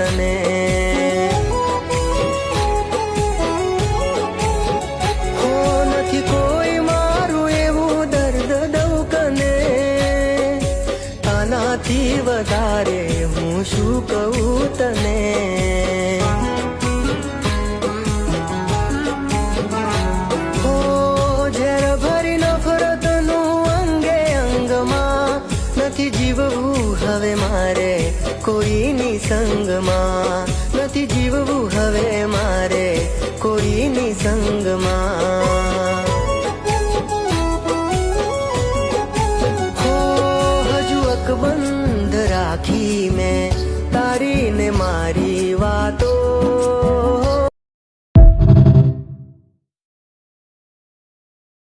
તને। હો નથી કોઈ મારું એવું દર્દ દઉં કને, આનાથી વધારે હું શું કહું તને। નથી જીવવું હવે મારે કોઈની સંગમાં, નથી જીવવું હવે મારે કોઈની સંગમાં।